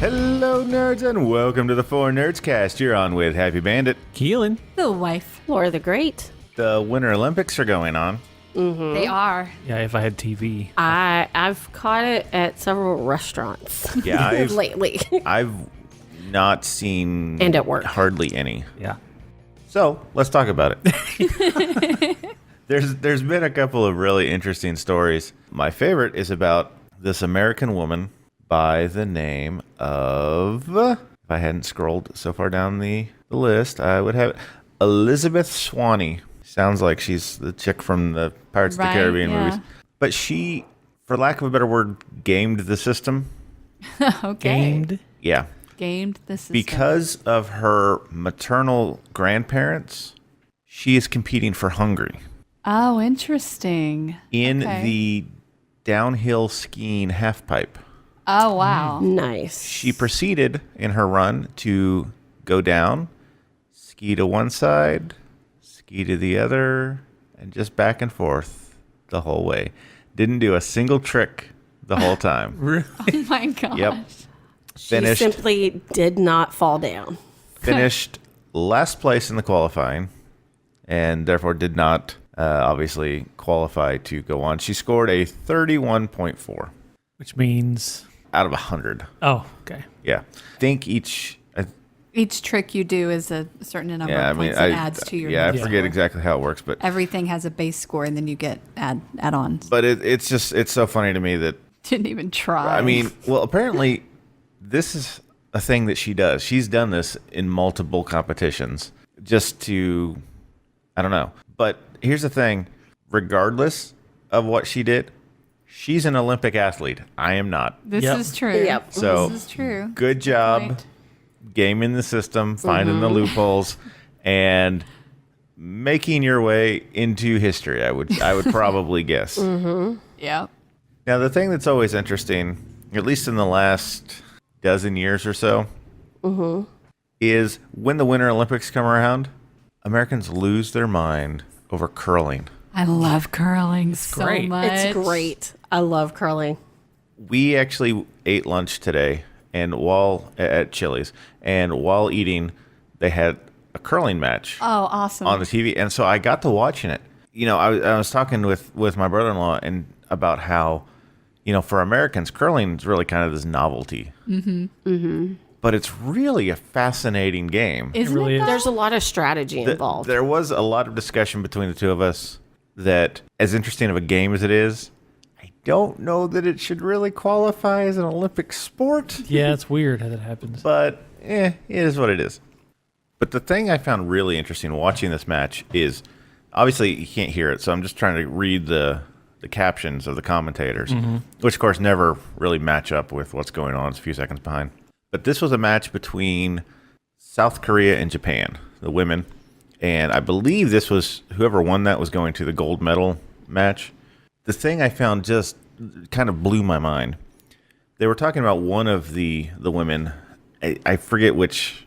Hello, nerds, and welcome to the 4NerdsCast. You're on with Happy Bandit. Keelan. The wife. Laura the Great. The Winter Olympics are going on. They are. Yeah, if I had TV. I've caught it at several restaurants. Yeah, lately. I've not seen And at work. hardly any. Yeah. So let's talk about it. There's been a couple of really interesting stories. My favorite is about this American woman by the name of, if I hadn't scrolled so far down the list, I would have Elizabeth Swanee. Sounds like she's the chick from the Pirates of the Caribbean movies. But she, for lack of a better word, gamed the system. Okay. Gamed. Yeah. Gamed the system. Because of her maternal grandparents, she is competing for Hungary Oh, interesting. in Okay. the downhill skiing halfpipe. Oh, wow. Nice. She proceeded in her run to go down, ski to one side, ski to the other, and just back and forth the whole way. Didn't do a single trick the whole time. Really? Oh, my gosh. Yep. She Finished simply did not fall down. finished last place in the qualifying, and therefore did not obviously qualify to go on. She scored a 31.4 Which means. out of 100. Oh, okay. Yeah. I think each Each trick you do is a certain number of points that adds to your I score. forget exactly how it works, but Everything has a base score, and then you get add-ons. but it's so funny to me that Didn't even try. I mean, well, apparently this is a thing that she does. She's done this in multiple competitions just to, I don't know. But here's the thing, regardless of what she did, she's an Olympic athlete. I am not. this Yep. is true. Yep. So This is true. good job point. gaming the system, finding the loopholes, and making your way into history. I would probably guess. Yeah. Now, the thing that's always interesting, at least in the last dozen years or so, is when the Winter Olympics come around, Americans lose their mind over curling. I love curling so great. much. It's great. I love curling. We actually ate lunch today, and while at Chili's, and while eating, they had a curling match Oh, awesome. on the TV, and so I got to watching it. You know, I was talking with my brother-in-law and about how, you know, for Americans, curling is really kind of this novelty. But it's really a fascinating game. Isn't really it, is. though? There's a lot of strategy involved. There was a lot of discussion between the two of us that, as interesting of a game as it is, I don't know that it should really qualify as an Olympic sport. Yeah, it's weird how that happens. But it is what it is. But the thing I found really interesting watching this match is, obviously you can't hear it, so I'm just trying to read the captions of the commentators, which of course never really match up with what's going on. It's a few seconds behind. But this was a match between South Korea and Japan, the women. And I believe this was, whoever won that was going to the gold medal match. The thing I found just kind of blew my mind. They were talking about one of the women. I forget which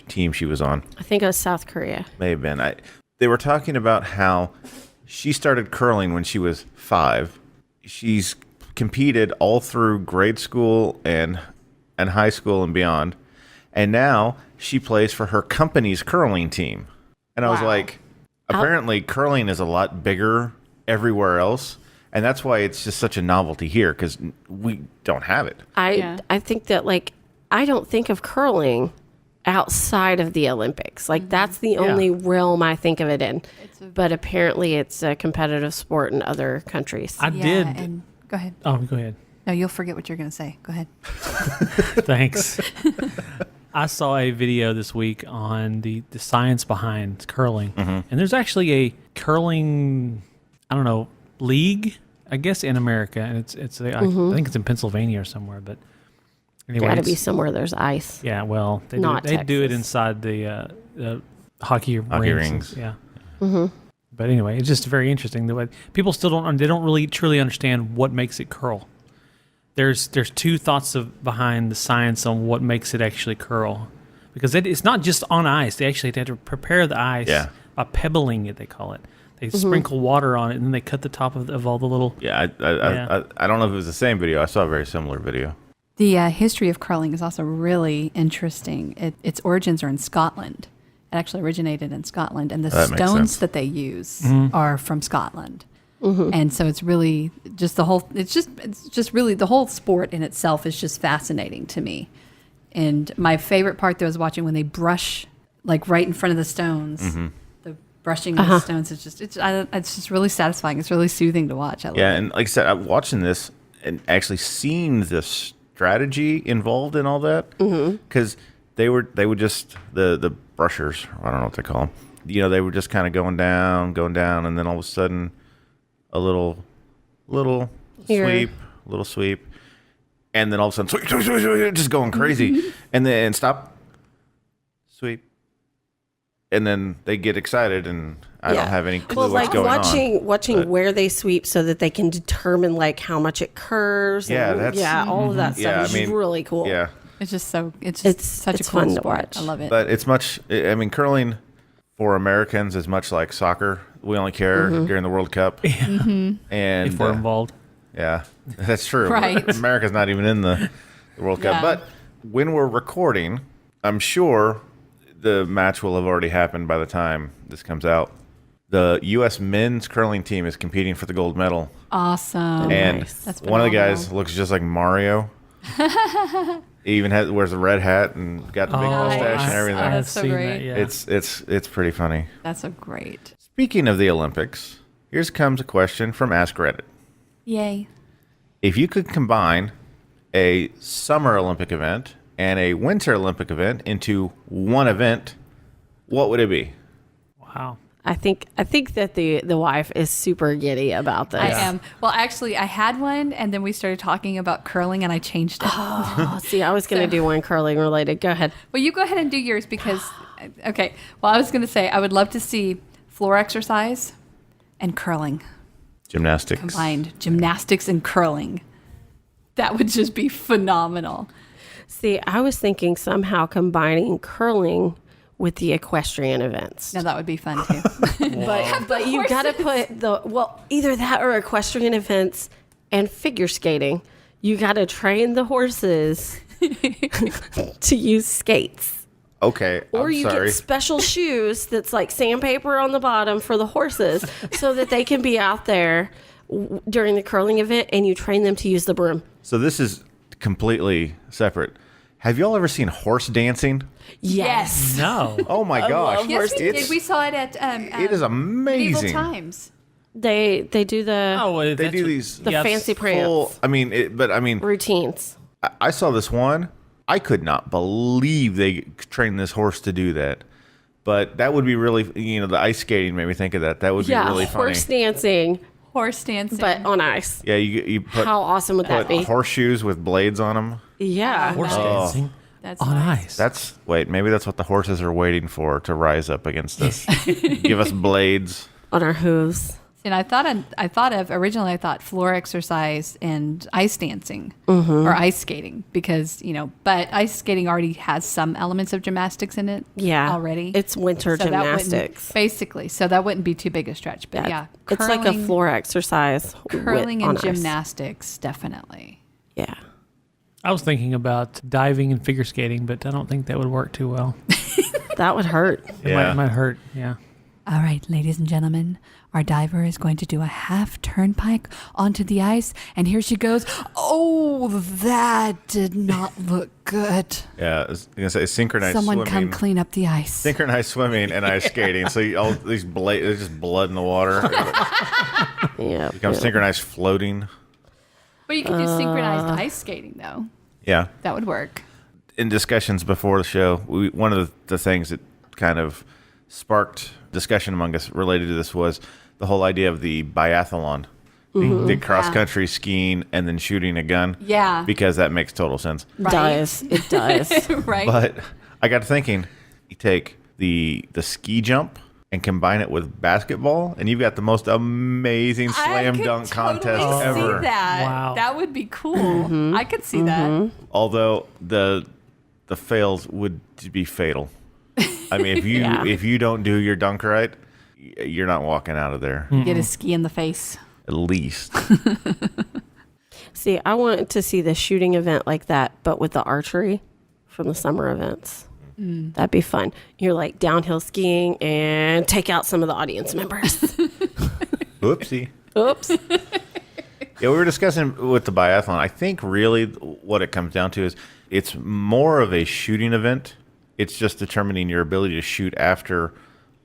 team she was on. I think it was South Korea. May have been. They were talking about how she started curling when she was 5. She's competed all through grade school and high school and beyond. And now she plays for her company's curling team. And I was Wow. like, apparently curling is a lot bigger everywhere else. And that's why it's just such a novelty here, because we don't have it. I think that, like, I don't think of curling outside of the Olympics. Like, that's the only realm I think of it in. But apparently it's a competitive sport in other countries. I did. And go ahead. Oh, go ahead. No, you'll forget what you're going to say. Go ahead. Thanks. I saw a video this week on the science behind curling. And there's actually a curling, I don't know, league, I guess, in America. And it's I think it's in Pennsylvania or somewhere. But anyway, Got to be somewhere there's ice. yeah, well, they Not do it Texas. inside the hockey rings. Yeah. But anyway, it's just very interesting. The way people still don't really truly understand what makes it curl. There's two thoughts behind the science on what makes it actually curl, because it's not just on ice. They actually have to prepare the ice by pebbling it. They call it. They sprinkle water on it, and then they cut the top of all the little. Yeah, I don't know if it was the same video. I saw a very similar video. The history of curling is also really interesting. Its origins are in Scotland. It actually originated in Scotland, and the stones that they use are from Scotland. And so it's really just the whole. It's just really the whole sport in itself is just fascinating to me. And my favorite part though is watching when they brush like right in front of the stones. The brushing of the stones is just it's just really satisfying. It's really soothing to watch. I love it. And like I said, I'm watching this and actually seeing this strategy involved in all that because they would just the brushers, I don't know what they call them, they were just kind of going down, and then all of a sudden a little sweep, and then all of a sudden sweep, just going crazy, and then stop, sweep, and then they get excited, and I don't have any clue what's going on. Watching where they sweep so that they can determine like how much it curves. Yeah, all of that stuff is really cool. Yeah, it's just such a cool fun to sport. watch. I love it. But it's much. I mean, curling for Americans is much like soccer. We only care during the World Cup, and if we're involved. Yeah, that's true. Right. America's not even in the World Cup. Yeah. But when we're recording, I'm sure the match will have already happened by the time this comes out. The U.S. men's curling team is competing for the gold medal. Awesome. And That's one of the phenomenal. guys looks just like Mario. He even wears a red hat and got the big mustache and everything. That's so great. It's pretty funny. That's so great. Speaking of the Olympics, here comes a question from Ask Reddit. Yay. If you could combine a summer Olympic event and a winter Olympic event into one event, what would it be? Wow. I think that the wife is super giddy about this. I am. Well, actually, I had one, and then we started talking about curling, and I changed it. Oh, see, I was going to do one curling related. Go ahead. Well, you go ahead and do yours because, okay. Well, I was going to say I would love to see floor exercise and curling Gymnastics. combined. Gymnastics and curling. That would just be phenomenal. See, I was thinking somehow combining curling with the equestrian events. Now that would be fun too. But you got to put either that or equestrian events and figure skating. You got to train the horses to use skates. Okay, Or I'm you sorry. get special shoes that's like sandpaper on the bottom for the horses so that they can be out there during the curling event and you train them to use the broom. So this is completely separate. Have y'all ever seen horse dancing? Yes. No. Oh my gosh. Yes, we did. It's- We saw it at it is amazing. Medieval Times. They do the Oh, They do these fancy prance full, routines. I saw this one. I could not believe they trained this horse to do that. But that would be really, the ice skating made me think of that. That would be really funny. horse dancing, Horse dancing. but on ice. Yeah, you put, How awesome would that be? horseshoes with blades on them. Yeah. Horse dancing That's on nice. ice. Maybe that's what the horses are waiting for to rise up against us. Give us blades. On our hooves. And I thought originally floor exercise and ice dancing or ice skating because, but ice skating already has some elements of gymnastics in it already. It's winter So that wouldn't- gymnastics. basically. So that wouldn't be too big a stretch. But It's like a floor exercise. curling on and ice. gymnastics, definitely. Yeah. I was thinking about diving and figure skating, but I don't think that would work too well. That would hurt. It might hurt. Yeah. All right, ladies and gentlemen, our diver is going to do a half turnpike onto the ice, and here she goes. Oh, that did not look good. Yeah, I was going to say synchronized Someone swimming. come clean up the ice. Synchronized swimming and ice skating. So all these there's just blood in the water. Yeah. Becomes synchronized floating. But you can do synchronized ice skating, though. Yeah. That would work. In discussions before the show, one of the things that kind of sparked discussion among us related to this was the whole idea of the biathlon. The cross-country skiing and then shooting a gun. Yeah. Because that makes total sense. Does. It does. Right. But I got to thinking, you take the ski jump and combine it with basketball, and you've got the most amazing slam dunk contest ever. See that. Wow. That would be cool. I could see that. Although the fails would be fatal. I mean, if you don't do your dunk right, you're not walking out of there. Get a ski in the face. At least. See, I want to see the shooting event like that, but with the archery from the summer events. That'd be fun. You're like downhill skiing and take out some of the audience members. Oopsie. Oops. Yeah, we were discussing with the biathlon. I think really what it comes down to is it's more of a shooting event. It's just determining your ability to shoot after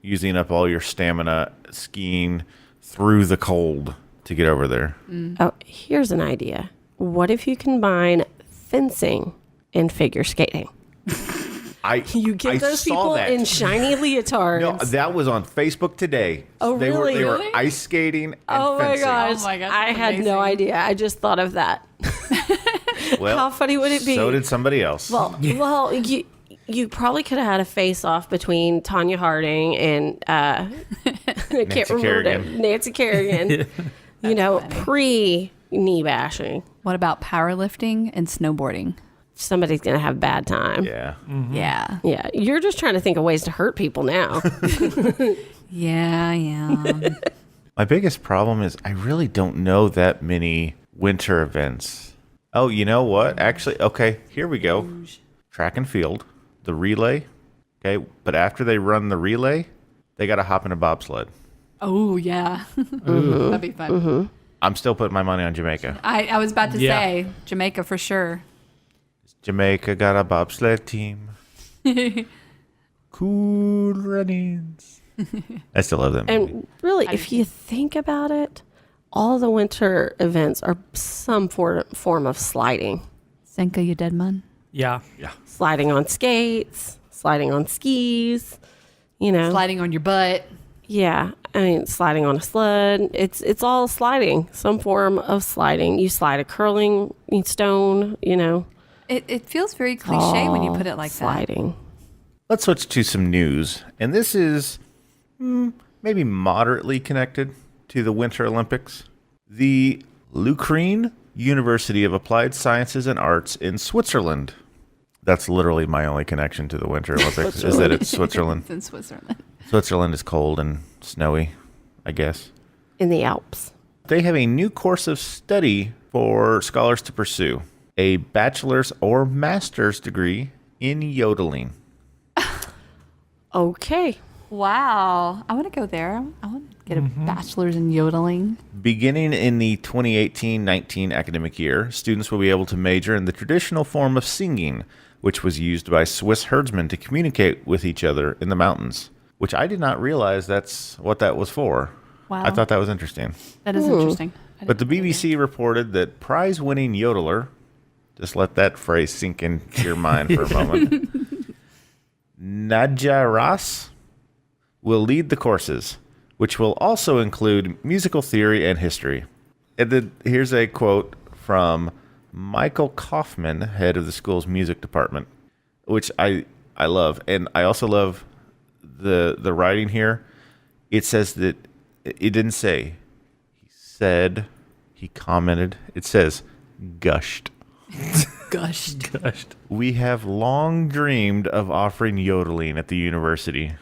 using up all your stamina skiing through the cold to get over there. Oh, here's an idea. What if you combine fencing and figure skating? You get those people in shiny leotards. No, that was on Facebook today. Oh, they really? They were ice skating and Oh my fencing. gosh. Oh my gosh, I that's had no amazing. idea. I just thought of that. Well, How funny would it be? So did somebody else. Well, you probably could have had a face-off between Tanya Harding and I can't remember Kerrigan. Nancy Kerrigan. You know, pre-knee bashing. What about powerlifting and snowboarding? Somebody's going to have a bad time. Yeah. Yeah. Yeah, you're just trying to think of ways to hurt people now. Yeah, I am. My biggest problem is I really don't know that many winter events. Oh, you know what? Actually, okay, here we go. Track and field, the relay. Okay, but after they run the relay, they got to hop in a bobsled. Oh, yeah. That'd be fun. I'm still putting my money on Jamaica. I was about to Yeah. say Jamaica for sure. Jamaica got a bobsled team. Cool runnings. I still love them. And really, if you think about it, all the winter events are some form of sliding. Senka, you dead man? Yeah. Sliding on skates, sliding on skis, you know. Sliding on your butt. Yeah, I mean, sliding on a sled. It's all sliding, some form of sliding. You slide a curling stone, you know. It feels very cliche when you put it like sliding. Let's switch to some news. And this is maybe moderately connected to the Winter Olympics. The Lucrene University of Applied Sciences and Arts in Switzerland. That's literally my only connection to the Winter Olympics, is that it's Switzerland. It's in Switzerland. Switzerland is cold and snowy, I guess. In the Alps. They have a new course of study for scholars to pursue. A bachelor's or master's degree in yodeling. Okay. Wow. I want to go there. I want to get a bachelor's in yodeling. Beginning in the 2018-19 academic year, students will be able to major in the traditional form of singing, which was used by Swiss herdsmen to communicate with each other in the mountains, which I did not realize that's what that was for. Wow. I thought that was interesting. That is interesting. But the BBC reported that prize-winning yodeler, just let that phrase sink into your mind for a moment, Nadja Ross will lead the courses, which will also include musical theory and history. And then here's a quote from Michael Kaufman, head of the school's music department, which I love. And I also love the writing here. It says that it didn't say he said, he commented. It says gushed. Gushed. We have long dreamed of offering yodeling at the university.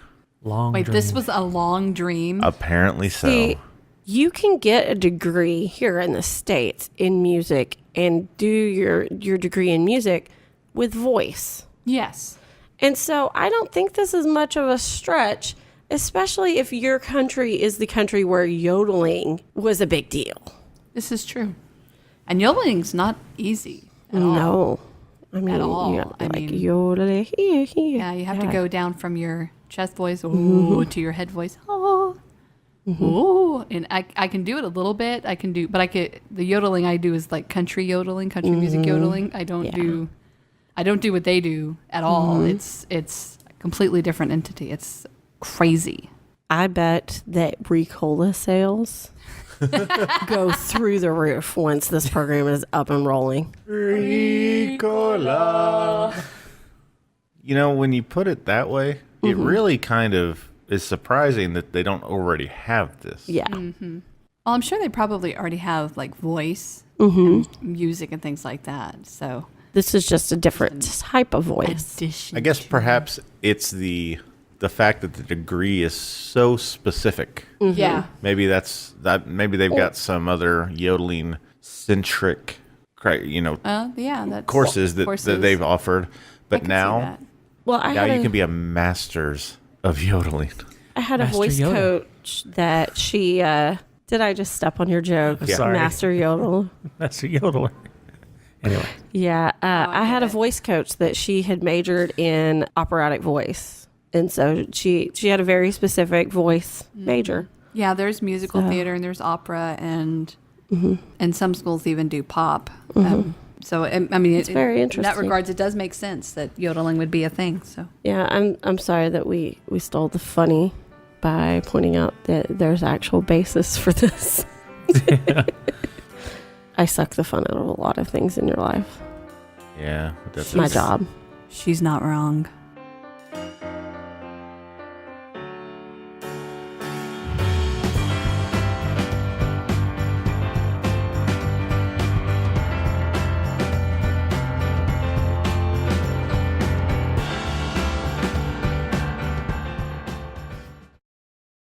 Wait, this was a long dream? Apparently so. See, you can get a degree here in the States in music and do your degree in music with voice. Yes. And so I don't think this is much of a stretch, especially if your country is the country where yodeling was a big deal. This is true. And yodeling's not easy at all. No. I mean, At all. you gotta be I like mean- yodeling. Yeah, you have to go down from your chest voice to your head voice. Oh. Ooh. And I can do it a little bit. The yodeling I do is like country yodeling, country music yodeling. I don't do what they do at all. It's a completely different entity. It's crazy. I bet that Ricola sales go through the roof once this program is up and rolling. Ricola. You know, when you put it that way, it really kind of is surprising that they don't already have this. Yeah. Well, I'm sure they probably already have like voice and music and things like that. So This is just a different type of voice. addition. I guess perhaps it's the fact that the degree is so specific. Yeah. Maybe maybe they've got some other yodeling centric that's courses that they've offered. But now you can be a master's of yodeling. I had a voice coach that she. Did I just step on your joke? Yeah. Sorry. Master yodel. Master yodeler. Anyway. Yeah, I had a voice coach that she had majored in operatic voice, and so she had a very specific voice major. Yeah, there's musical theater and there's opera, and some schools even do pop. So I mean, it's very interesting. In that regards, it does make sense that yodeling would be a thing. So yeah, I'm sorry that we stole the funny by pointing out that there's actual basis for this. I suck the fun out of a lot of things in your life. Yeah, it's my job. She's not wrong.